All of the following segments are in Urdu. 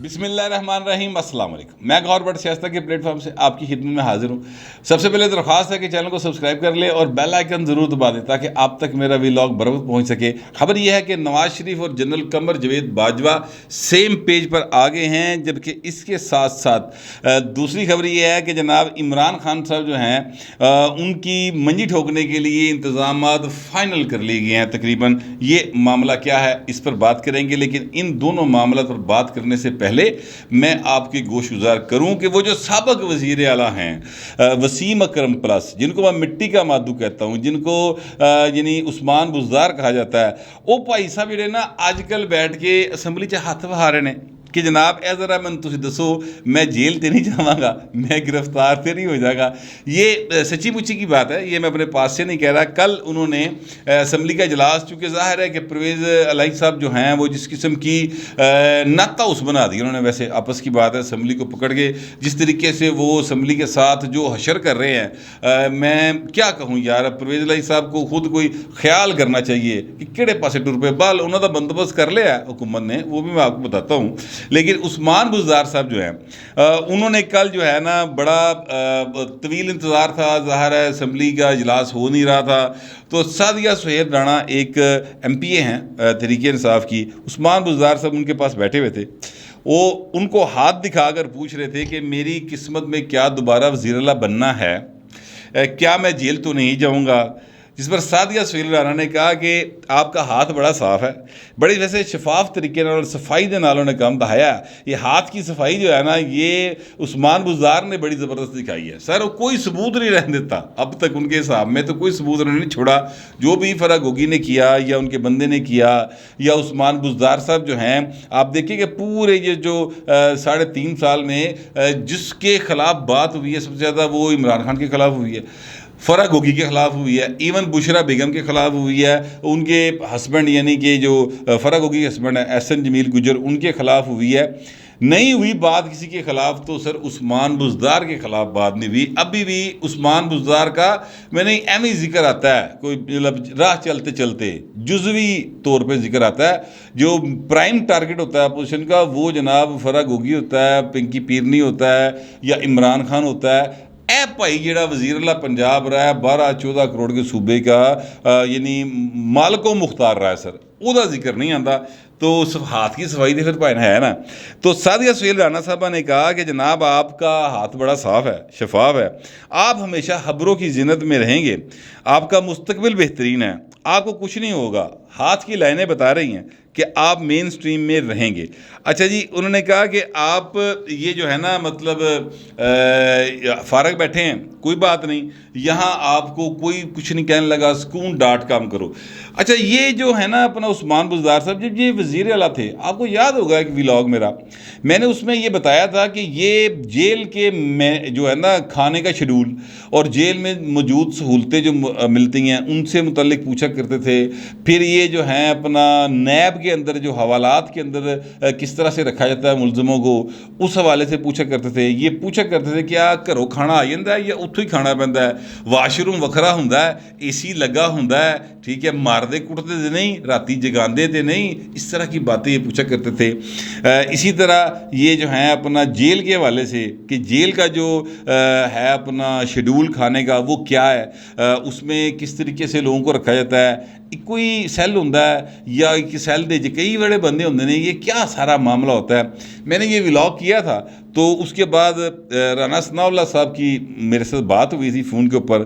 بسم اللہ الرحمن الرحیم۔ السلام علیکم، میں گور بٹ شائستہ کے پلیٹ فارم سے آپ کی خدمت میں حاضر ہوں۔ سب سے پہلے درخواست ہے کہ چینل کو سبسکرائب کر لے اور بیل آئیکن ضرور دبا دیں تاکہ آپ تک میرا ویلاگ بروقت پہنچ سکے۔ خبر یہ ہے کہ نواز شریف اور general Qamar Javed Bajwa same page پر آگے ہیں، جبکہ اس کے ساتھ ساتھ دوسری خبر یہ ہے کہ جناب عمران خان صاحب جو ہیں ان کی منجی ٹھوکنے کے لیے انتظامات فائنل کر لیے گئے ہیں تقریباً۔ یہ معاملہ کیا ہے اس پر بات کریں گے، لیکن ان دونوں معاملات پر بات کرنے سے پہلے میں آپ کی گوش گزار کروں کہ وہ جو سابق وزیر اعلیٰ ہیں وسیم اکرم پلس، جن کو میں مٹی کا مادو کہتا ہوں، جن کو یعنی عثمان بزدار کہا جاتا ہے، وہ بھائی صاحب جڑے نا آج کل بیٹھ کے اسمبلی چ ہاتھ بہا رہے ہیں کہ جناب اے ذرا میں تسی دسو میں جیل تے نہیں جاواں گا، میں گرفتار تے نہیں ہو جائے گا۔ یہ سچی مچی کی بات ہے، یہ میں اپنے پاس سے نہیں کہہ رہا۔ کل انہوں نے اسمبلی کا اجلاس، چونکہ ظاہر ہے کہ پرویز الہی صاحب جو ہیں وہ جس قسم کی ناتا اس بنا دی انہوں نے، ویسے آپس کی بات ہے، اسمبلی کو پکڑ کے جس طریقے سے وہ اسمبلی کے ساتھ جو حشر کر رہے ہیں، میں کیا کہوں یار، پرویز الہی صاحب کو خود کوئی خیال کرنا چاہیے کہ کہڑے پاسے ٹر پے بال انہوں کا بندوبست کر لیا ہے حکومت نے، وہ بھی میں آپ کو بتاتا ہوں۔ لیکن عثمان بزدار صاحب جو ہیں انہوں نے کل جو ہے نا بڑا طویل انتظار تھا، ظاہر ہے اسمبلی کا اجلاس ہو نہیں رہا تھا، تو سعدیہ سہیل رانا ایک ایم پی اے ہیں تحریک انصاف کی، عثمان بزدار صاحب ان کے پاس بیٹھے ہوئے تھے، وہ ان کو ہاتھ دکھا کر پوچھ رہے تھے کہ میری قسمت میں کیا دوبارہ وزیر اعلیٰ بننا ہے، کیا میں جیل تو نہیں جاؤں گا؟ جس پر سعدیہ سہیل رانا نے کہا کہ آپ کا ہاتھ بڑا صاف ہے، بڑی ویسے شفاف طریقے اور صفائی دے نالوں نے کام دہایا ہے۔ یہ ہاتھ کی صفائی جو ہے نا، یہ عثمان بزدار نے بڑی زبردست دکھائی ہے سر، وہ کوئی ثبوت نہیں رہنے دیتا اب تک، ان کے حساب میں تو کوئی ثبوت نہیں چھوڑا، جو بھی فرا گوگی نے کیا یا ان کے بندے نے کیا یا عثمان بزدار صاحب جو ہیں، آپ دیکھیں کہ پورے یہ جو 3.5 سال میں جس کے خلاف بات ہوئی ہے سب سے زیادہ وہ عمران خان کے خلاف ہوئی ہے، فرا گوگی کے خلاف ہوئی ہے، ایون بشرا بیگم کے خلاف ہوئی ہے، ان کے ہسبینڈ یعنی کہ جو فرا گوگی کے ہسبینڈ ہیں احسن جمیل گجر، ان کے خلاف ہوئی ہے۔ نہیں ہوئی بات کسی کے خلاف تو سر عثمان بزدار کے خلاف بات نہیں ہوئی۔ ابھی بھی عثمان بزدار کا میں نے ایم ہی ذکر آتا ہے، کوئی راہ چلتے چلتے جزوی طور پہ ذکر آتا ہے، جو پرائم ٹارگٹ ہوتا ہے اپوزیشن کا وہ جناب فرا گوگی ہوتا ہے، پنکی پیرنی ہوتا ہے یا عمران خان ہوتا ہے۔ اے بھائی جڑا وزیر اعلیٰ پنجاب رہا ہے 12-14 کروڑ کے صوبے کا یعنی مالک و مختار رہا ہے سر، وہ دا ذکر نہیں آتا، تو ہاتھ کی صفائی دے پھر پائن ہے نا۔ تو سعدیہ سہیل رانا صاحبہ نے کہا کہ جناب آپ کا ہاتھ بڑا صاف ہے، شفاف ہے، آپ ہمیشہ خبروں کی زینت میں رہیں گے، آپ کا مستقبل بہترین ہے، آپ کو کچھ نہیں ہوگا، ہاتھ کی لائنیں بتا رہی ہیں کہ آپ مین سٹریم میں رہیں گے۔ اچھا جی، انہوں نے کہا کہ آپ یہ جو ہے نا مطلب فارغ بیٹھے ہیں، کوئی بات نہیں، یہاں آپ کو کوئی کچھ نہیں کہنے لگا، سکون ڈاٹ کام کرو۔ اچھا یہ جو ہے نا اپنا عثمان بزدار صاحب جب یہ وزیر اعلیٰ تھے، آپ کو یاد ہوگا ایک ویلاگ میرا، میں نے اس میں یہ بتایا تھا کہ یہ جیل کے جو ہے نا کھانے کا شیڈول اور جیل میں موجود سہولتیں جو ملتی ہیں ان سے متعلق پوچھا کرتے تھے، پھر یہ جو ہیں اپنا نیب کے اندر جو حوالات کے اندر کس طرح سے رکھا جاتا ہے ملزموں کو، اس حوالے سے پوچھا کرتے تھے۔ یہ پوچھا کرتے تھے کیا گھروں کھانا آ جاتا ہے یا اتوں ہی کھانا پہنتا ہے، واش روم وکھرا ہوندا ہے، اے سی لگا ہوندا ہے، ٹھیک ہے، ماردے کٹتے تے نہیں، راتی جگاندے تے نہیں، اس طرح کی باتیں یہ پوچھا کرتے تھے۔ اسی طرح یہ جو ہیں اپنا جیل کے حوالے سے کہ جیل کا جو ہے اپنا شیڈول کھانے کا وہ کیا ہے، اس میں کس طریقے سے لوگوں کو رکھا جاتا ہے، کوئی سیل ہوتا ہے یا ایک سیل دے کئی بڑے بندے ہوتے ہیں، یہ کیا سارا معاملہ ہوتا ہے۔ میں نے یہ ولاگ کیا تھا، تو اس کے بعد رانا ثناء اللہ صاحب کی میرے ساتھ بات ہوئی تھی فون کے اوپر،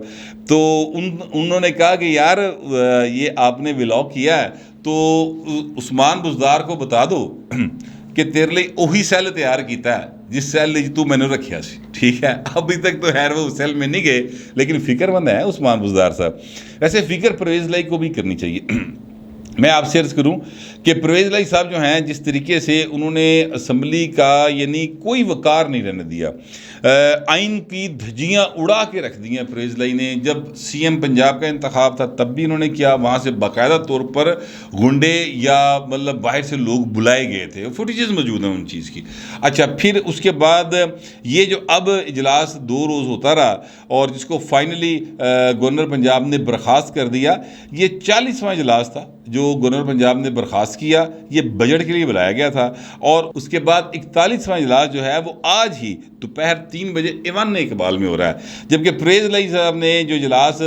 تو انہوں نے کہا کہ یار یہ آپ نے ولاگ کیا ہے تو عثمان بزدار کو بتا دو کہ تیرے لیے وہی سیل تیار کیتا ہے جس سیل لیے تو میں نے رکھیا سی، ٹھیک ہے۔ ابھی تک تو خیر وہ اس سیل میں نہیں گئے، لیکن فکر مند ہے عثمان بزدار صاحب۔ ویسے فکر پرویز الہی کو بھی کرنی چاہیے۔ میں آپ سے عرض کروں کہ پرویز الہی صاحب جو ہیں جس طریقے سے انہوں نے اسمبلی کا یعنی کوئی وقار نہیں رہنے دیا، آئین کی دھجیاں اڑا کے رکھ دی ہیں پرویز الہی نے۔ جب سی ایم پنجاب کا انتخاب تھا تب بھی انہوں نے کیا، وہاں سے باقاعدہ طور پر گنڈے یا مطلب باہر سے لوگ بلائے گئے تھے، فوٹیجز موجود ہیں ان چیز کی۔ اچھا پھر اس کے بعد یہ جو اب اجلاس 2 روز ہوتا رہا اور جس کو فائنلی گورنر پنجاب نے برخاست کر دیا، یہ 40واں اجلاس تھا جو گورنر پنجاب نے برخاست کیا یہ بجٹ کے لیے بلایا گیا تھا، اور اس کے بعد 41واں اجلاس جو ہے وہ آج ہی دوپہر 3 بجے ایوان اقبال میں ہو رہا ہے، جبکہ پرویز الہی صاحب نے جو اجلاس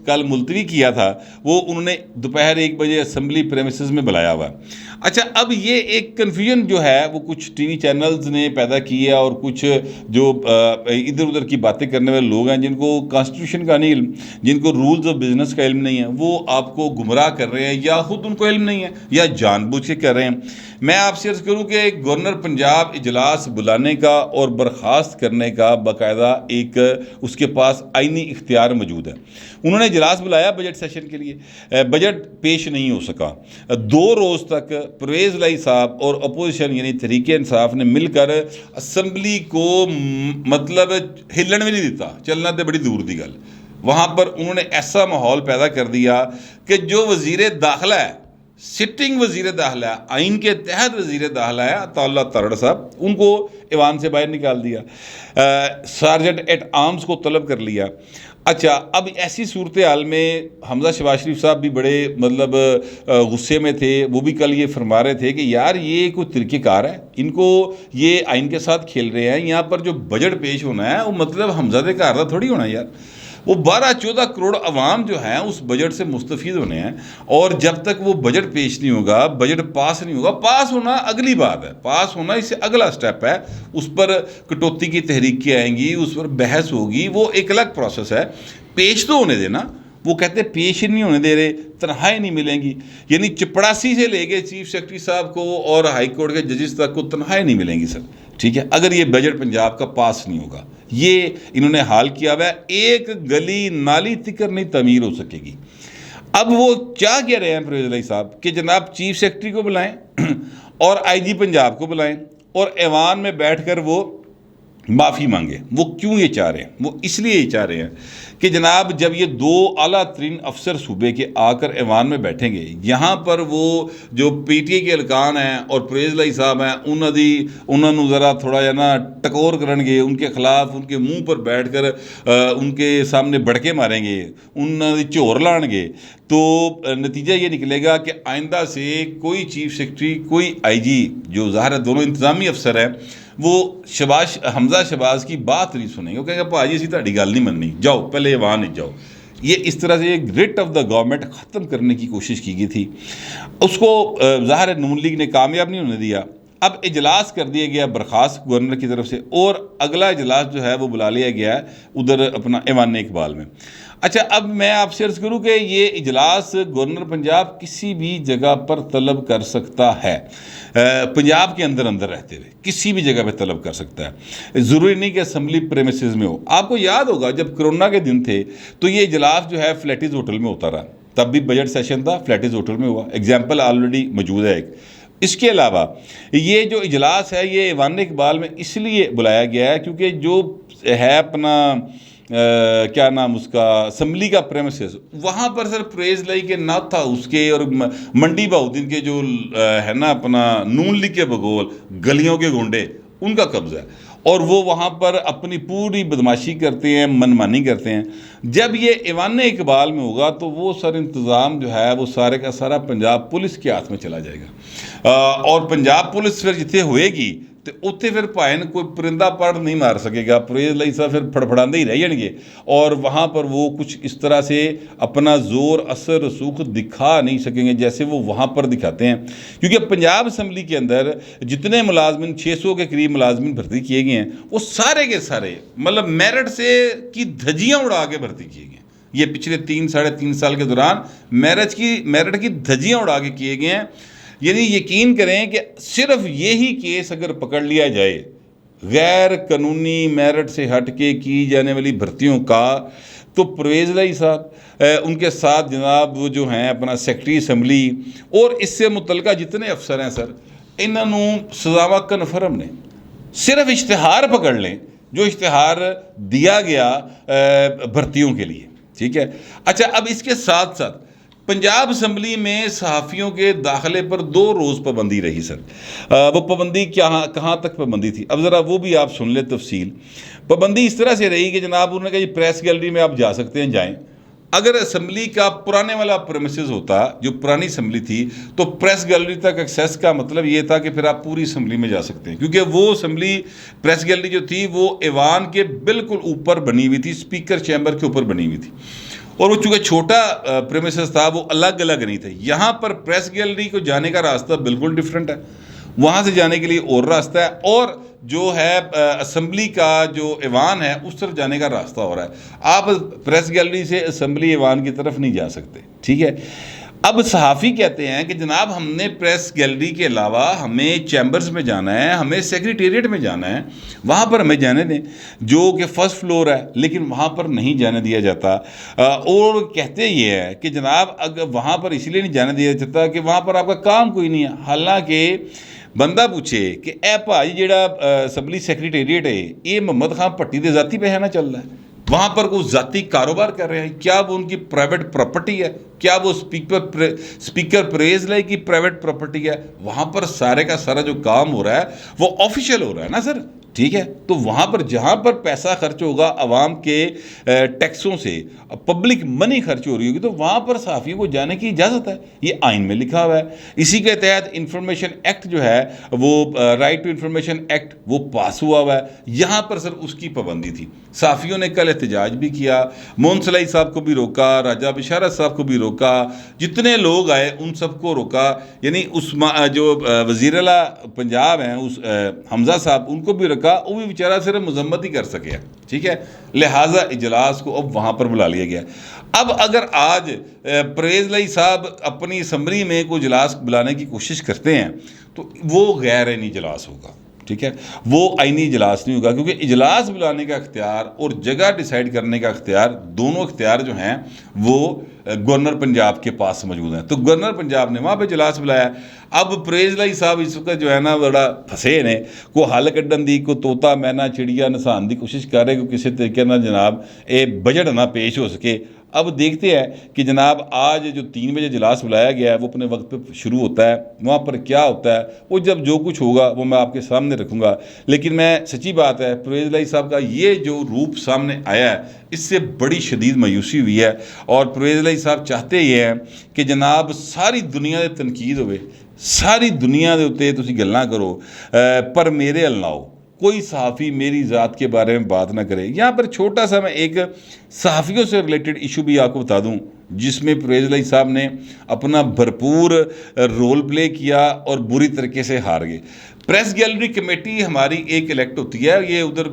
کل ملتوی کیا تھا وہ انہوں نے دوپہر 1 بجے اسمبلی پریمیسز میں بلایا ہوا ہے۔ اچھا، اب یہ ایک کنفیوژن جو ہے وہ کچھ ٹی وی چینلز نے پیدا کی ہے، اور کچھ جو ادھر ادھر کی باتیں کرنے والے لوگ ہیں جن کو کانسٹیٹیوشن کا نہیں علم، جن کو رولز آف بزنس کا علم نہیں ہے، وہ آپ کو گمراہ کر رہے ہیں، یا خود ان کو علم نہیں ہے یا جان بوجھ کے کر رہے ہیں۔ میں آپ سے عرض کروں کہ گورنر پنجاب اجلاس بلانے کا اور برخاست کرنے کا باقاعدہ ایک اس کے پاس آئینی اختیار موجود ہے۔ انہوں نے اجلاس بلایا بجٹ سیشن کے لیے، بجٹ پیش نہیں ہو سکا۔ 2 روز تک پرویز الہی صاحب اور اپوزیشن یعنی تحریک انصاف نے مل کر اسمبلی کو مطلب ہلن بھی نہیں دیتا، چلنا تو بڑی دور دی گل۔ وہاں پر انہوں نے ایسا ماحول پیدا کر دیا کہ جو وزیر داخلہ ہے، سٹنگ وزیر داخلہ ہے، آئین کے تحت وزیر داخلہ ہے عطا اللہ ترڑ صاحب، ان کو ایوان سے باہر نکال دیا، سارجنٹ ایٹ آرمز کو طلب کر لیا۔ اچھا، اب ایسی صورتحال میں حمزہ شہباز شریف صاحب بھی بڑے مطلب غصے میں تھے، وہ بھی کل یہ فرما رہے تھے کہ یار یہ کوئی طریقہ کار ہے، ان کو یہ آئین کے ساتھ کھیل رہے ہیں، یہاں پر جو بجٹ پیش ہونا ہے وہ مطلب حمزہ دے گھر دا تھوڑی ہونا ہے یار، وہ 12-14 کروڑ عوام جو ہیں اس بجٹ سے مستفید ہونے ہیں، اور جب تک وہ بجٹ پیش نہیں ہوگا، بجٹ پاس نہیں ہوگا، پاس ہونا اگلی بات ہے، پاس ہونا اس سے اگلا سٹیپ ہے، اس پر کٹوتی کی تحریکیں آئیں گی، اس پر بحث ہوگی، وہ ایک الگ پروسیس ہے، پیش تو ہونے دینا۔ وہ کہتے ہیں پیش ہی نہیں ہونے دے رہے، تنخواہیں نہیں ملیں گی، یعنی چپڑاسی سے لے کے چیف سیکرٹری صاحب کو اور ہائی کورٹ کے ججز تک کو تنخواہیں نہیں ملیں گی سر، ٹھیک ہے، اگر یہ بجٹ پنجاب کا پاس نہیں ہوگا۔ یہ انہوں نے حال کیا ہوا ہے، ایک گلی نالی تکر نہیں تعمیر ہو سکے گی۔ اب وہ کیا کہہ رہے ہیں پرویز الہی صاحب کہ جناب چیف سیکرٹری کو بلائیں اور آئی جی پنجاب کو بلائیں اور ایوان میں بیٹھ کر وہ معافی مانگے۔ وہ کیوں یہ چاہ رہے ہیں؟ وہ اس لیے یہ چاہ رہے ہیں کہ جناب جب یہ 2 اعلیٰ ترین افسر صوبے کے آ کر ایوان میں بیٹھیں گے، یہاں پر وہ جو پی ٹی اے کے ارکان ہیں اور پرویز الہی صاحب ہیں انہوں نے ذرا تھوڑا یا نا ٹکور کرن گے، ان کے خلاف ان کے منہ پر بیٹھ کر ان کے سامنے بڑکے ماریں گے، انہوں نے جھور لان گے، تو نتیجہ یہ نکلے گا کہ آئندہ سے کوئی چیف سیکرٹری، کوئی آئی جی، جو ظاہر ہے دونوں انتظامی افسر ہیں، وہ حمزہ شہباز کی بات نہیں سنیں گے، وہ کہیں گے پا جی اسی تہاڈی گل نہیں مننی، جاؤ پہلے ایوان نہیں جاؤ۔ یہ اس طرح سے ایک ریٹ آف دا گورنمنٹ ختم کرنے کی کوشش کی گئی تھی، اس کو ظاہر ہے نون لیگ نے کامیاب نہیں ہونے دیا۔ اب اجلاس کر دیا گیا برخاست گورنر کی طرف سے، اور اگلا اجلاس جو ہے وہ بلا لیا گیا ہے ادھر اپنا ایوان اقبال میں۔ اچھا، اب میں آپ سے عرض کروں کہ یہ اجلاس گورنر پنجاب کسی بھی جگہ پر طلب کر سکتا ہے، پنجاب کے اندر رہتے ہوئے کسی بھی جگہ پہ طلب کر سکتا ہے، ضروری نہیں کہ اسمبلی پریمیسز میں ہو۔ آپ کو یاد ہوگا جب کرونا کے دن تھے تو یہ اجلاس جو ہے فلیٹیز ہوٹل میں ہوتا رہا، تب بھی بجٹ سیشن تھا، فلیٹیز ہوٹل میں ہوا، ایگزامپل آلریڈی موجود ہے ایک۔ اس کے علاوہ یہ جو اجلاس ہے یہ ایوان اقبال میں اس لیے بلایا گیا ہے کیونکہ جو ہے اپنا کیا نام اس کا اسمبلی کا پریمیسز، وہاں پر سر پرویز الہی کے ناتھ ہاؤس کے اور منڈی بہاؤدین کے جو ہے نا اپنا نون لیگ کے بغول گلیوں کے گونڈے، ان کا قبضہ ہے، اور وہ وہاں پر اپنی پوری بدماشی کرتے ہیں، منمانی کرتے ہیں۔ جب یہ ایوان اقبال میں ہوگا تو وہ سر انتظام جو ہے وہ سارے کا سارا پنجاب پولیس کے ہاتھ میں چلا جائے گا، اور پنجاب پولیس پھر جتنے ہوئے گی تو اتنے پھر پائن کوئی پرندہ پڑ نہیں مار سکے گا، پرویز الہی صاحب پھر پھڑپھڑاندے ہی رہ جائیں گے، اور وہاں پر وہ کچھ اس طرح سے اپنا زور اثر رسوخ دکھا نہیں سکیں گے جیسے وہ وہاں پر دکھاتے ہیں، کیونکہ پنجاب اسمبلی کے اندر جتنے ملازمین 600 کے قریب ملازمین بھرتی کیے گئے ہیں وہ سارے کے سارے مطلب میرٹ سے کی دھجیاں اڑا کے بھرتی کیے گئے ہیں۔ یہ پچھلے 3-3.5 سال کے دوران میرٹ کی دھجیاں اڑا کے کیے گئے ہیں۔ یعنی یقین کریں کہ صرف یہی کیس اگر پکڑ لیا جائے غیر قانونی میرٹ سے ہٹ کے کی جانے والی بھرتیوں کا، تو پرویز الہی صاحب ان کے ساتھ جناب وہ جو ہیں اپنا سیکرٹری اسمبلی اور اس سے متعلقہ جتنے افسر ہیں سر، انہوں سزاوا کنفرم نے، صرف اشتہار پکڑ لیں جو اشتہار دیا گیا بھرتیوں کے لیے، ٹھیک ہے۔ اچھا، اب اس کے ساتھ ساتھ پنجاب اسمبلی میں صحافیوں کے داخلے پر 2 روز پابندی رہی سر۔ وہ پابندی کہاں تک پابندی تھی؟ اب ذرا وہ بھی آپ سن لیں تفصیل۔ پابندی اس طرح سے رہی کہ جناب انہوں نے کہا یہ پریس گیلری میں آپ جا سکتے ہیں، جائیں، اگر اسمبلی کا پرانے والا پریمیسز ہوتا، جو پرانی اسمبلی تھی، تو پریس گیلری تک ایکسیس کا مطلب یہ تھا کہ پھر آپ پوری اسمبلی میں جا سکتے ہیں، کیونکہ وہ اسمبلی پریس گیلری جو تھی وہ ایوان کے بالکل اوپر بنی ہوئی تھی، اسپیکر چیمبر کے اوپر بنی ہوئی تھی، اور وہ چونکہ چھوٹا پریمیسز تھا وہ الگ الگ نہیں تھے۔ یہاں پر پریس گیلری کو جانے کا راستہ بالکل ڈیفرنٹ ہے، وہاں سے جانے کے لیے اور راستہ ہے، اور جو ہے اسمبلی کا جو ایوان ہے اس طرف جانے کا راستہ ہو رہا ہے۔ آپ پریس گیلری سے اسمبلی ایوان کی طرف نہیں جا سکتے، ٹھیک ہے۔ اب صحافی کہتے ہیں کہ جناب ہم نے پریس گیلری کے علاوہ ہمیں چیمبرز میں جانا ہے، ہمیں سیکریٹریٹ میں جانا ہے، وہاں پر ہمیں جانے دیں، جو کہ فرسٹ فلور ہے، لیکن وہاں پر نہیں جانے دیا جاتا۔ اور کہتے یہ ہے کہ جناب اگر وہاں پر اسی لیے نہیں جانے دیا جاتا کہ وہاں پر آپ کا کام کوئی نہیں ہے۔ حالانکہ بندہ پوچھے کہ اے بھائی جیڑا اسمبلی سیکریٹریٹ ہے یہ محمد خان پٹی دے ذاتی پیسے چل رہا ہے، وہاں پر کوئی ذاتی کاروبار کر رہے ہیں، کیا وہ ان کی پرائیویٹ پراپرٹی ہے؟ کیا وہ اسپیکر پریز لے کی پرائیویٹ پراپرٹی ہے؟ وہاں پر سارے کا سارا جو کام ہو رہا ہے وہ آفیشیل ہو رہا ہے نا سر، ٹھیک ہے۔ تو وہاں پر جہاں پر پیسہ خرچ ہوگا عوام کے ٹیکسوں سے، پبلک منی خرچ ہو رہی ہوگی، تو وہاں پر صحافیوں کو جانے کی اجازت ہے، یہ آئین میں لکھا ہوا ہے۔ اسی کے تحت انفارمیشن ایکٹ جو ہے وہ رائٹ ٹو انفارمیشن ایکٹ وہ پاس ہوا ہوا ہے، یہاں پر سر اس کی پابندی تھی۔ صحافیوں نے کل احتجاج بھی کیا، مون سلائی صاحب کو بھی روکا، راجہ بشارت صاحب کو بھی روکا، جتنے لوگ آئے ان سب کو روکا، یعنی اس جو وزیر اعلیٰ پنجاب ہیں اس حمزہ صاحب ان کو بھی روکا، وہ بھی بیچارہ صرف مذمت ہی کر سکے، ٹھیک ہے۔ لہٰذا اجلاس کو اب وہاں پر بلا لیا گیا۔ اب اگر آج پرویز لائی صاحب اپنی اسمبلی میں کوئی اجلاس بلانے کی کوشش کرتے ہیں تو وہ غیر آئینی اجلاس ہوگا، ٹھیک ہے، وہ آئینی اجلاس نہیں ہوگا، کیونکہ اجلاس بلانے کا اختیار اور جگہ ڈیسائیڈ کرنے کا اختیار، دونوں اختیار جو ہیں وہ گورنر پنجاب کے پاس موجود ہیں۔ تو گورنر پنجاب نے وہاں پہ اجلاس بلایا۔ اب پرویز لائی صاحب اس وقت جو ہے نا بڑا پھنسے نے، کو حل کڈن دی، کو طوطا مینا چڑیا نسان دی کوشش کر رہے کہ کسی طریقے نہ جناب اے بجٹ نہ پیش ہو سکے۔ اب دیکھتے ہیں کہ جناب آج جو 3 بجے اجلاس بلایا گیا ہے وہ اپنے وقت پہ شروع ہوتا ہے، وہاں پر کیا ہوتا ہے وہ جب جو کچھ ہوگا وہ میں آپ کے سامنے رکھوں گا۔ لیکن میں سچی بات ہے پرویز لائی صاحب کا یہ جو روپ سامنے آیا ہے اس سے بڑی شدید مایوسی ہوئی ہے، اور پرویز لائی صاحب چاہتے یہ ہیں کہ جناب ساری دنیا دے تنقید ہوئے، ساری دنیا دے اتنے تسی گلاں کرو پر میرے ال نہ ہو، کوئی صحافی میری ذات کے بارے میں بات نہ کرے۔ یہاں پر چھوٹا سا میں ایک صحافیوں سے ریلیٹڈ ایشو بھی آپ کو بتا دوں جس میں پرویز لائی صاحب نے اپنا بھرپور رول پلے کیا اور بری طریقے سے ہار گئے۔ پریس گیلری کمیٹی ہماری ایک الیکٹ ہوتی ہے، یہ ادھر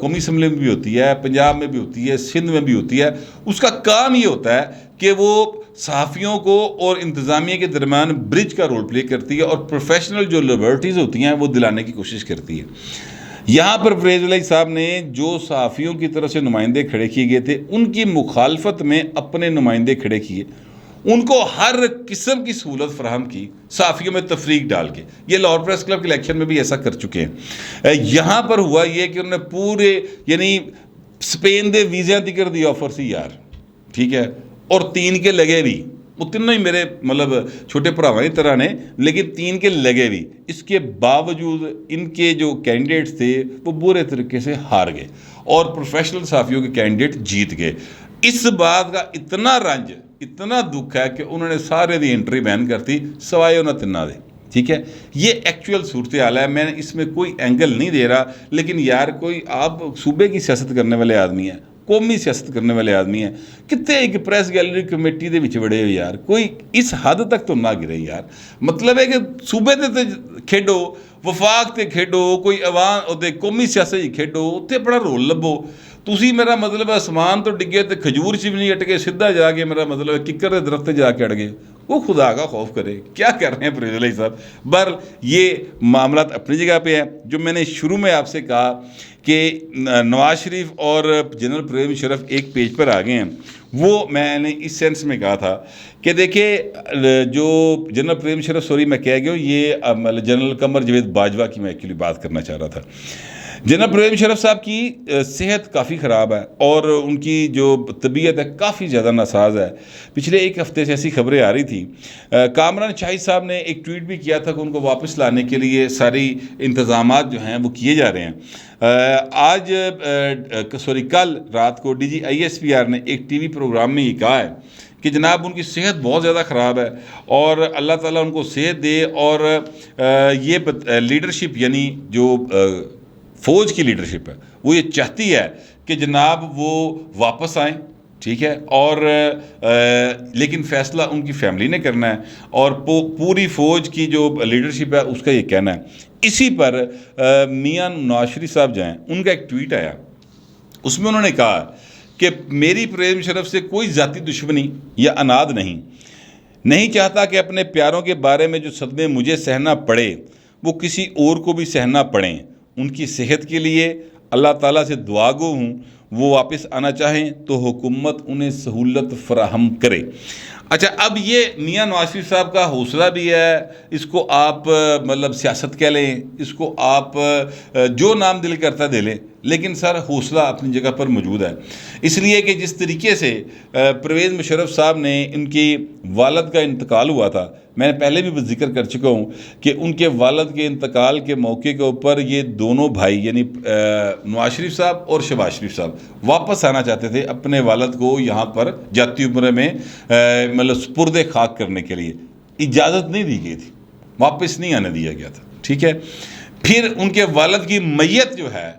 قومی اسمبلی میں بھی ہوتی ہے، پنجاب میں بھی ہوتی ہے، سندھ میں بھی ہوتی ہے۔ اس کا کام یہ ہوتا ہے کہ وہ صحافیوں کو اور انتظامیہ کے درمیان برج کا رول پلے کرتی ہے اور پروفیشنل جو لبرٹیز ہوتی ہیں وہ دلانے کی کوشش کرتی ہے۔ یہاں پر پرویز لائی صاحب نے جو صحافیوں کی طرف سے نمائندے کھڑے کیے گئے تھے ان کی مخالفت میں اپنے نمائندے کھڑے کیے، ان کو ہر قسم کی سہولت فراہم کی، صحافیوں میں تفریق ڈال کے۔ یہ لاہور پریس کلب کے الیکشن میں بھی ایسا کر چکے ہیں۔ یہاں پر ہوا یہ کہ انہوں نے پورے یعنی سپین دے ویزیاں تکر دی آفر سی یار، ٹھیک ہے، اور 3 کے لگے بھی، وہ تینوں ہی میرے مطلب چھوٹے بھراواں کی طرح نے، لیکن 3 کے لگے بھی۔ اس کے باوجود ان کے جو کینڈیڈیٹس تھے وہ برے طریقے سے ہار گئے اور پروفیشنل صحافیوں کے کینڈیڈیٹ جیت گئے۔ اس بات کا اتنا رنج، اتنا دکھ ہے کہ انہوں نے سارے دی انٹری بین کرتی سوائے انہوں تنہ دے، ٹھیک ہے۔ یہ ایکچوئل صورتحال ہے، میں اس میں کوئی اینگل نہیں دے رہا، لیکن یار کوئی آپ صوبے کی سیاست کرنے والے آدمی ہیں، قومی سیاست کرنے والے آدمی ہیں، کتنے ایک پریس گیلری کمیٹی دے وچ بڑے ہو یار، کوئی اس حد تک تو نہ گرے یار۔ مطلب ہے کہ صوبے تے کھیڈو، وفاق تے کھیڈو، کوئی عوام تے قومی سیاست ہی کھیڈو، اتنے بڑا رول لبو۔ تسی میرا مطلب آسمان تو ڈگے تے کھجور چ بھی نہیں اٹ کے سیدھا جا کے میرا مطلب ہے ککر دے درخت جا کے اڑ گئے، وہ خدا کا خوف کرے، کیا کر رہے ہیں پرویز لائی صاحب۔ بر یہ معاملات اپنی جگہ پہ ہیں۔ جو میں نے شروع میں آپ سے کہا کہ نواز شریف اور جنرل پرویز مشرف ایک پیج پر آ گئے ہیں، وہ میں نے اس سینس میں کہا تھا کہ دیکھیں جو جنرل پرویز مشرف، سوری میں کہہ گیا ہوں، یہ جنرل قمر جاوید باجوہ کی میں ایکچولی بات کرنا چاہ رہا تھا جناب پرویز مشرف صاحب کی صحت کافی خراب ہے اور ان کی جو طبیعت ہے کافی زیادہ ناساز ہے. پچھلے ایک ہفتے سے ایسی خبریں آ رہی تھی. کامران شاہد صاحب نے ایک ٹویٹ بھی کیا تھا کہ ان کو واپس لانے کے لیے ساری انتظامات جو ہیں وہ کیے جا رہے ہیں. کل رات کو DGISPR نے ایک TV پروگرام میں یہ کہا ہے کہ جناب ان کی صحت بہت زیادہ خراب ہے اور اللہ تعالیٰ ان کو صحت دے، اور یہ لیڈرشپ یعنی جو فوج کی لیڈرشپ ہے وہ یہ چاہتی ہے کہ جناب وہ واپس آئیں، ٹھیک ہے، اور لیکن فیصلہ ان کی فیملی نے کرنا ہے اور پوری فوج کی جو لیڈرشپ ہے اس کا یہ کہنا ہے. اسی پر میاں نواز شریف صاحب جو ہیں ان کا ایک ٹویٹ آیا، اس میں انہوں نے کہا کہ میری پرویز مشرف سے کوئی ذاتی دشمنی یا اناد نہیں چاہتا کہ اپنے پیاروں کے بارے میں جو صدمے مجھے سہنا پڑے وہ کسی اور کو بھی سہنا پڑیں. ان کی صحت کے لیے اللہ تعالیٰ سے دعا گو ہوں، وہ واپس آنا چاہیں تو حکومت انہیں سہولت فراہم کرے. اچھا، اب یہ میاں نواز شریف صاحب کا حوصلہ بھی ہے، اس کو آپ مطلب سیاست کہہ لیں، اس کو آپ جو نام دل کرتا دے لیں، لیکن سر حوصلہ اپنی جگہ پر موجود ہے. اس لیے کہ جس طریقے سے پرویز مشرف صاحب نے ان کی والد کا انتقال ہوا تھا، میں نے پہلے بھی ذکر کر چکا ہوں کہ ان کے والد کے انتقال کے موقع کے اوپر یہ دونوں بھائی یعنی نواز شریف صاحب اور شہباز شریف صاحب واپس آنا چاہتے تھے اپنے والد کو یہاں پر جاتی عمرے میں مطلب سپرد خاک کرنے کے لیے. اجازت نہیں دی گئی تھی، واپس نہیں آنے دیا گیا تھا، ٹھیک ہے. پھر ان کے والد کی میت جو ہے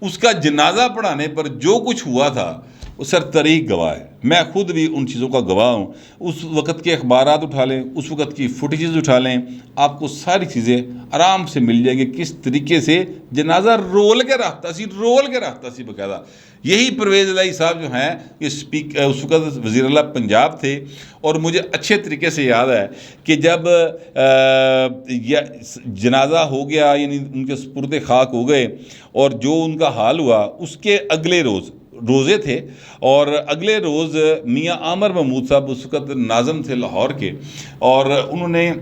اس کا جنازہ پڑھانے پر جو کچھ ہوا تھا وہ سر طریق گواہ ہے. میں خود بھی ان چیزوں کا گواہ ہوں. اس وقت کے اخبارات اٹھا لیں، اس وقت کی فوٹیجز اٹھا لیں، آپ کو ساری چیزیں آرام سے مل جائیں گے کس طریقے سے جنازہ رول کے رکھتا سی باقاعدہ. یہی پرویز الہی صاحب جو ہیں یہ اس وقت وزیر اعلیٰ پنجاب تھے، اور مجھے اچھے طریقے سے یاد ہے کہ جب جنازہ ہو گیا یعنی ان کے سپرد خاک ہو گئے اور جو ان کا حال ہوا، اس کے اگلے روزے تھے، اور اگلے روز میاں عامر محمود صاحب اس وقت ناظم تھے لاہور کے، اور انہوں نے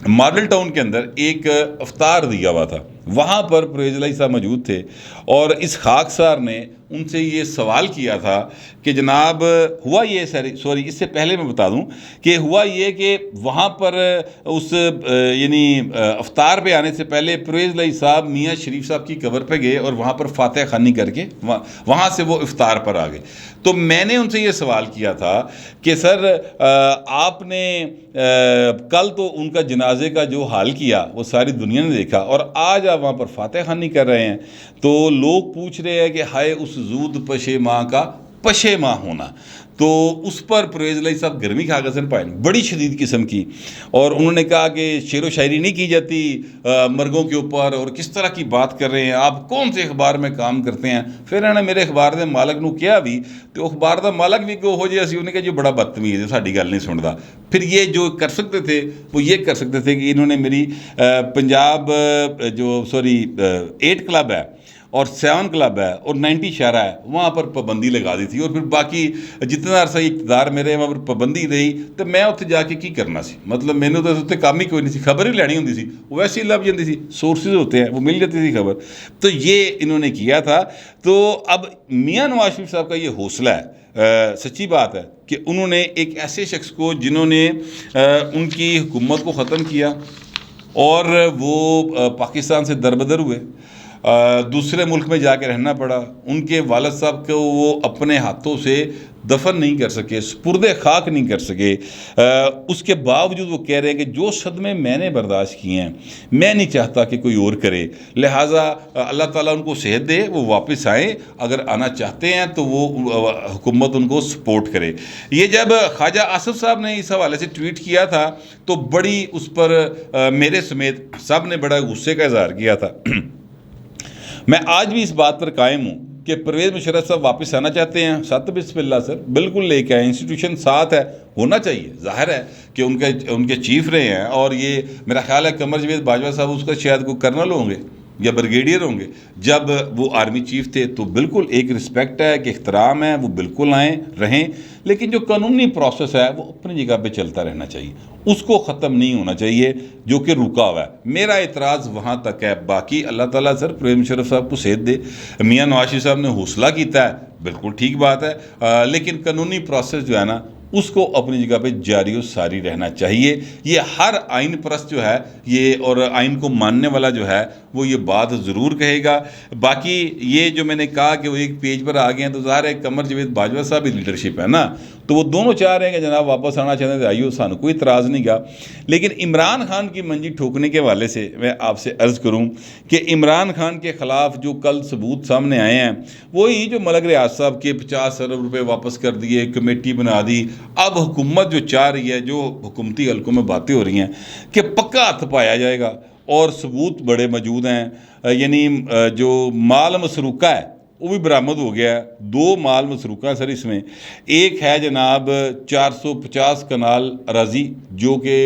ماڈل ٹاؤن کے اندر ایک افطار دیا ہوا تھا. وہاں پر پرویز الہی صاحب موجود تھے، اور اس خاکسار نے ان سے یہ سوال کیا تھا کہ جناب ہوا یہ اس سے پہلے میں بتا دوں کہ ہوا یہ کہ وہاں پر اس یعنی افطار پہ آنے سے پہلے پرویز الہی صاحب میاں شریف صاحب کی قبر پہ گئے اور وہاں پر فاتح خوانی کر کے وہاں سے وہ افطار پر آ گئے. تو میں نے ان سے یہ سوال کیا تھا کہ سر آپ نے کل تو ان کا جنازے کا جو حال کیا وہ ساری دنیا نے دیکھا، اور آج آپ وہاں پر فاتح خوانی کر رہے ہیں، تو لوگ پوچھ رہے ہیں کہ ہائے اس زود پشیماں کا پشیماں ہونا. تو اس پر پرویز الہی صاحب گرمی کھا گزر پائے بڑی شدید قسم کی، اور انہوں نے کہا کہ شعر و شاعری نہیں کی جاتی مرگوں کے اوپر، اور کس طرح کی بات کر رہے ہیں آپ، کون سے اخبار میں کام کرتے ہیں. پھر انہوں نے میرے اخبار دے مالک نو کیا بھی، تو اخبار دا مالک بھی ہو جائے اسی انہیں کہا جو بڑا بدتمیز ہے ساڈی گل نہیں سنتا. پھر یہ جو کر سکتے تھے وہ یہ کر سکتے تھے کہ انہوں نے میری پنجاب 8 کلب ہے اور 7 کلب ہے اور 90 شہرہ ہے وہاں پر پابندی لگا دی تھی، اور پھر باقی جتنا عرصہ اقتدار میرے وہاں پر پابندی رہی تو میں اتنے جا کے کی کرنا سی. مطلب مینوں تو اتنے کام ہی کوئی نہیں سی، خبر ہی لینی ہوندی سی، ویسے ہی لب جاتی سی، سورسز ہوتے ہیں وہ مل جاتی تھی خبر. تو یہ انہوں نے کیا تھا. تو اب میاں نواز شریف صاحب کا یہ حوصلہ ہے، سچی بات ہے کہ انہوں نے ایک ایسے شخص کو جنہوں نے ان کی حکومت کو ختم کیا اور وہ پاکستان سے دربدر ہوئے، دوسرے ملک میں جا کے رہنا پڑا، ان کے والد صاحب کو وہ اپنے ہاتھوں سے دفن نہیں کر سکے، سپرد خاک نہیں کر سکے. اس کے باوجود وہ کہہ رہے ہیں کہ جو صدمے میں نے برداشت کیے ہیں میں نہیں چاہتا کہ کوئی اور کرے، لہٰذا اللہ تعالیٰ ان کو صحت دے، وہ واپس آئیں، اگر آنا چاہتے ہیں تو وہ حکومت ان کو سپورٹ کرے. یہ جب خواجہ آصف صاحب نے اس حوالے سے ٹویٹ کیا تھا تو بڑی اس پر میرے سمیت سب نے بڑا غصے کا اظہار کیا تھا. میں آج بھی اس بات پر قائم ہوں کہ پرویز مشرف صاحب واپس آنا چاہتے ہیں، ساتھ بسم اللہ سر بالکل لے کے آئیں، انسٹیٹیوشن ساتھ ہے، ہونا چاہیے. ظاہر ہے کہ ان کے چیف رہے ہیں، اور یہ میرا خیال ہے قمر جاوید باجوہ صاحب اس کا شاید کوئی کرنل ہوں گے، یا بریگیڈیئر ہوں گے. جب وہ آرمی چیف تھے تو بالکل ایک رسپیکٹ ہے کہ احترام ہے، وہ بالکل آئیں رہیں، لیکن جو قانونی پروسیس ہے وہ اپنی جگہ پہ چلتا رہنا چاہیے، اس کو ختم نہیں ہونا چاہیے جو کہ رکا ہوا ہے. میرا اعتراض وہاں تک ہے. باقی اللہ تعالیٰ سر پرویز مشرف صاحب کو صحت دے، میاں نواز شریف صاحب نے حوصلہ کیتا ہے، بالکل ٹھیک بات ہے، لیکن قانونی پروسیس جو ہے نا اس کو اپنی جگہ پہ جاری و ساری رہنا چاہیے. یہ ہر آئین پرست جو ہے یہ اور آئین کو ماننے والا جو ہے وہ یہ بات ضرور کہے گا. باقی یہ جو میں نے کہا کہ وہ ایک پیج پر آ گئے ہیں تو ظاہر ہے قمر جاوید باجوہ صاحب ہی لیڈرشپ ہے نا، تو وہ دونوں چاہ رہے ہیں کہ جناب واپس آنا چاہتے ہیں تو آئیو، سانو کوئی اعتراض نہیں گا. لیکن عمران خان کی منجی ٹھوکنے کے حوالے سے میں آپ سے عرض کروں کہ عمران خان کے خلاف جو کل ثبوت سامنے آئے ہیں وہی جو ملک ریاض صاحب کے 50 ارب روپے واپس کر دیے، کمیٹی بنا دی. اب حکومت جو چاہ رہی ہے، جو حکومتی حلقوں میں باتیں ہو رہی ہیں کہ پکا ہاتھ پایا جائے گا اور ثبوت بڑے موجود ہیں، یعنی جو مال مسروقہ ہے وہ بھی برآمد ہو گیا ہے. 2 مال مسروقہ سر اس میں، ایک ہے جناب 450 کنال اراضی جو کہ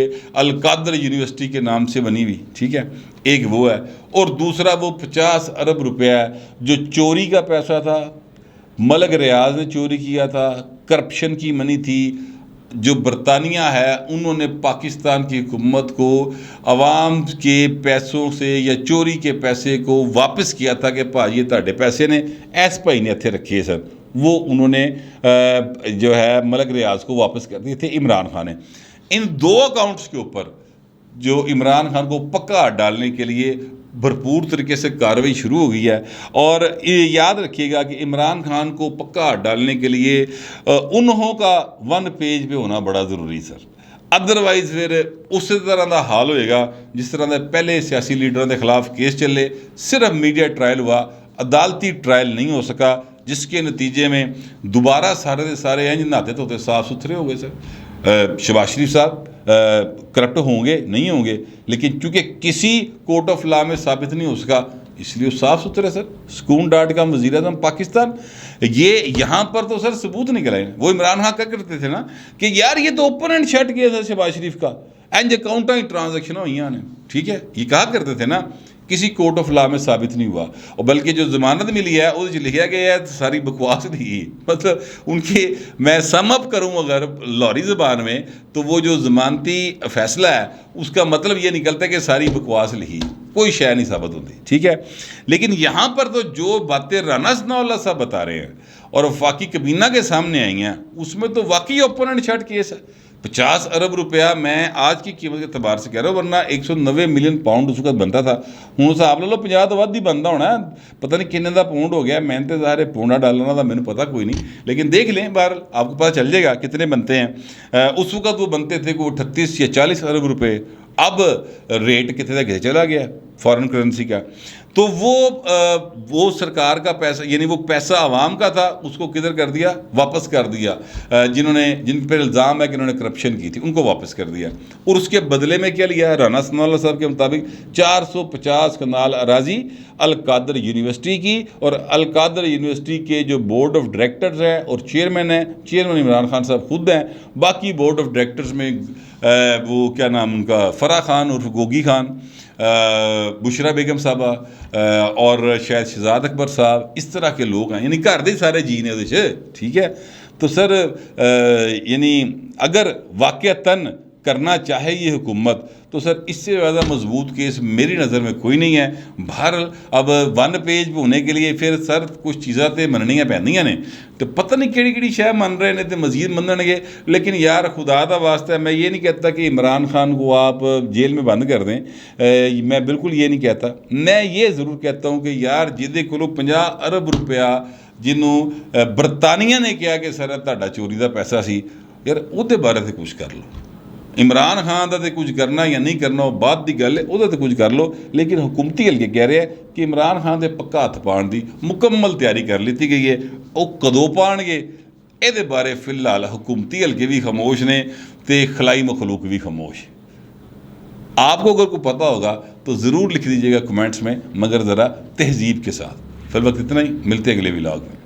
القادر یونیورسٹی کے نام سے بنی ہوئی، ٹھیک ہے، ایک وہ ہے، اور دوسرا وہ 50 ارب روپیہ ہے جو چوری کا پیسہ تھا، ملک ریاض نے چوری کیا تھا، کرپشن کی منی تھی. جو برطانیہ ہے انہوں نے پاکستان کی حکومت کو عوام کے پیسوں سے یا چوری کے پیسے کو واپس کیا تھا کہ بھائی یہ تہاڈے پیسے نے ایس بھائی نے اتھے رکھے سر، وہ انہوں نے جو ہے ملک ریاض کو واپس کر دیے تھے عمران خان نے. ان 2 اکاؤنٹس کے اوپر جو عمران خان کو پکا ڈالنے کے لیے بھرپور طریقے سے کارروائی شروع ہو گئی ہے. اور یاد رکھیے گا کہ عمران خان کو پکا ڈالنے کے لیے انہوں کا 1 پیج پہ ہونا بڑا ضروری سر، ادروائز پھر اسی طرح دا حال ہوئے گا جس طرح دے پہلے سیاسی لیڈروں کے خلاف کیس چلے، صرف میڈیا ٹرائل ہوا، عدالتی ٹرائل نہیں ہو سکا، جس کے نتیجے میں دوبارہ سارے دے سارے انج نہاتے دھوتے صاف ستھرے ہو گئے سر. شہباز شریف صاحب کرپٹ ہوں گے نہیں ہوں گے، لیکن چونکہ کسی کورٹ آف لا میں ثابت نہیں ہو سکا اس لیے وہ صاف ستھرے سر. سکون ڈاٹ کا وزیر اعظم پاکستان، یہ یہاں پر تو سر ثبوت نکل آئے. وہ عمران خان کیا کرتے تھے نا کہ یار یہ تو اوپن اینڈ شٹ کیا تھا شہباز شریف کا، اینج اکاؤنٹاں ہی ٹرانزیکشن ہوئی ہیں، ٹھیک ہے، یہ کہا کرتے تھے نا کسی کورٹ آف لا میں ثابت نہیں ہوا. اور بلکہ جو ضمانت ملی ہے وہ لکھا گیا ہے ساری بکواس نہیں، مطلب ان کے میں سم اپ کروں اگر لاہوری زبان میں تو وہ جو ضمانتی فیصلہ ہے اس کا مطلب یہ نکلتا ہے کہ ساری بکواس لکھی، کوئی شے نہیں ثابت ہوتی، ٹھیک ہے. لیکن یہاں پر تو جو باتیں رانا ثناءاللہ صاحب بتا رہے ہیں اور وفاقی کابینہ کے سامنے آئی ہیں اس میں تو واقعی اوپن اینڈ شٹ کیس ہے. 50 ارب روپیہ میں آج کی قیمت کے اعتبار سے کہہ رہا ہوں، ورنہ 190 ملین پاؤنڈ اس وقت بنتا تھا. ہوں صاحب لے لو 50 تو ود ہی بنتا ہونا ہے، پتہ نہیں کنے دا پاؤنڈ ہو گیا، میں نے ظاہر ہے پاؤنڈا ڈالنا تھا، میں نے پتہ کوئی نہیں، لیکن دیکھ لیں بہرحال آپ کو پتہ چل جائے گا کتنے بنتے ہیں. اس وقت وہ بنتے تھے کہ 38 یا 40 ارب روپے، اب ریٹ کتنے تک چلا گیا فارن کرنسی کا. تو وہ سرکار کا پیسہ، یعنی وہ پیسہ عوام کا تھا، اس کو کدھر کر دیا، واپس کر دیا. جن پر الزام ہے کہ انہوں نے کرپشن کی تھی ان کو واپس کر دیا. اور اس کے بدلے میں کیا لیا ہے؟ رانا ثناءاللہ صاحب کے مطابق 450 کنال اراضی القادر یونیورسٹی کی، اور القادر یونیورسٹی کے جو بورڈ آف ڈائریکٹرز ہیں اور چیئرمین ہیں، چیئرمین عمران خان صاحب خود ہیں. باقی بورڈ آف ڈائریکٹرز میں وہ کیا نام ان کا، فرح خان اور گوگی خان، بشرا بیگم صاحبہ اور شاید شہزاد اکبر صاحب، اس طرح کے لوگ ہیں، یعنی گھر دے سارے جی نے وہ، ٹھیک ہے. تو سر یعنی اگر واقعتاً کرنا چاہے یہ حکومت تو سر اس سے زیادہ مضبوط کیس میری نظر میں کوئی نہیں ہے. بہرحال اب 1 پیج پہ ہونے کے لیے پھر سر کچھ چیزاں تے مننیاں پیندیاں نے، تو پتہ نہیں کیڑی کیڑی شے من رہے نے تے مزید منن گے. لیکن یار خدا دا واسطہ میں یہ نہیں کہتا کہ عمران خان کو آپ جیل میں بند کر دیں، میں بالکل یہ نہیں کہتا. میں یہ ضرور کہتا ہوں کہ یار جہدے کولوں 50 ارب روپیہ جنوں برطانیہ نے کہا کہ سر تہاڈا چوری دا پیسہ سی، یار وہ دے بارے تے کچھ کر لو. عمران خان دا تے کچھ کرنا یا نہیں کرنا وہ بات دی گل ہے، وہ تے کچھ کر لو. لیکن حکومتی حلقے کہہ رہے ہیں کہ عمران خان دے پکا ہاتھ پان دی مکمل تیاری کر لیتی گئی ہے. وہ کدوں پان گے یہ بارے فی الحال حکومتی حلقے بھی خاموش نے تے خلائی مخلوق بھی خاموش. آپ کو اگر کوئی پتہ ہوگا تو ضرور لکھ دیجیے گا کمنٹس میں، مگر ذرا تہذیب کے ساتھ. فی الوقت اتنا ہی، ملتے اگلے ولاگ میں.